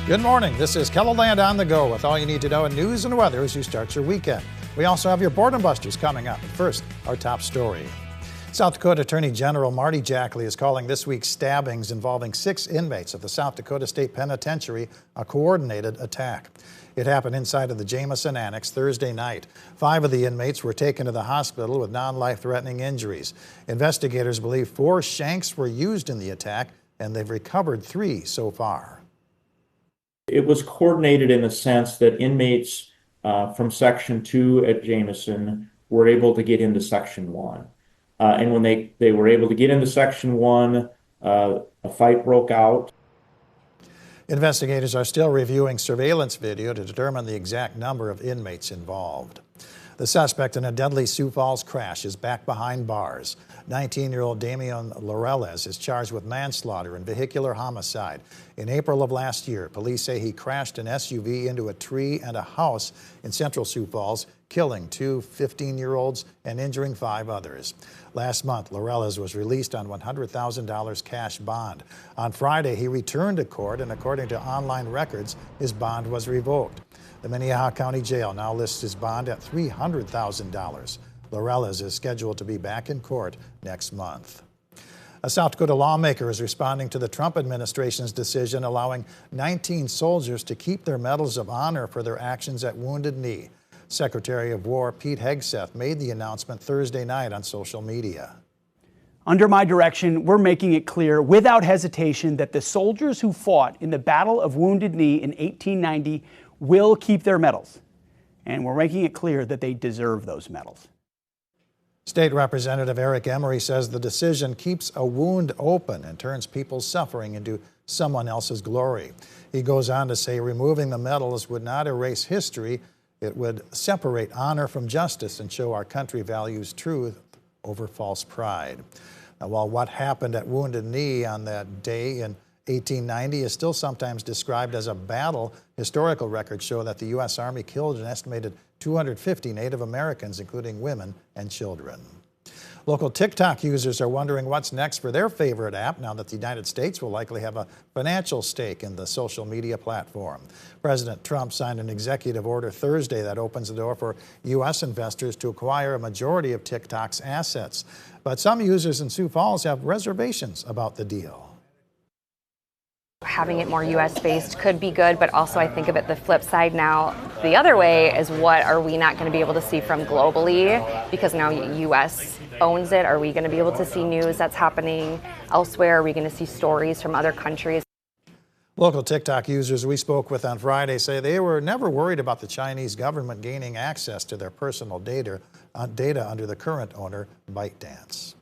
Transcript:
Good morning. This is KELOLAND on the go with all you need to know in news and weather as you start your weekend. We also have your Boredom Busters coming up. But first, our top story. South Dakota Attorney General Marty Jackley is calling this week's stabbings involving 6 inmates of the South Dakota State Penitentiary a coordinated attack. It happened inside of the Jameson Annex Thursday night. 5 of the inmates were taken to the hospital with non-life-threatening injuries. Investigators believe 4 shanks were used in the attack, and they've recovered 3 so far. It was coordinated in the sense that inmates from Section 2 at Jameson were able to get into Section 1. And when they were able to get into Section 1, a fight broke out. Investigators are still reviewing surveillance video to determine the exact number of inmates involved. The suspect in a deadly Sioux Falls crash is back behind bars. 19-year-old Damian Laureles is charged with manslaughter and vehicular homicide. In April of last year, police say he crashed an SUV into a tree and a house in central Sioux Falls, killing 2 15-year-olds and injuring 5 others. Last month, Laureles was released on $100,000 cash bond. On Friday, he returned to court, and according to online records, his bond was revoked. The Minnehaha County Jail now lists his bond at $300,000. Laureles is scheduled to be back in court next month. A South Dakota lawmaker is responding to the Trump administration's decision allowing 19 soldiers to keep their medals of honor for their actions at Wounded Knee. Secretary of War Pete Hegseth made the announcement Thursday night on social media. Under my direction, we're making it clear without hesitation that the soldiers who fought in the Battle of Wounded Knee in 1890 will keep their medals. And we're making it clear that they deserve those medals. State Representative Eric Emery says the decision keeps a wound open and turns people's suffering into someone else's glory. He goes on to say removing the medals would not erase history. It would separate honor from justice and show our country values truth over false pride. Now, while what happened at Wounded Knee on that day in 1890 is still sometimes described as a battle, historical records show that the U.S. Army killed an estimated 250 Native Americans, including women and children. Local TikTok users are wondering what's next for their favorite app now that the United States will likely have a financial stake in the social media platform. President Trump signed an executive order Thursday that opens the door for U.S. investors to acquire a majority of TikTok's assets. But some users in Sioux Falls have reservations about the deal. Having it more U.S.-based could be good, but also I think of it the flip side now. The other way is what are we not going to be able to see from globally because now U.S. owns it? Are we going to be able to see news that's happening elsewhere? Are we going to see stories from other countries? Local TikTok users we spoke with on Friday say they were never worried about the Chinese government gaining access to their personal data under the current owner, ByteDance.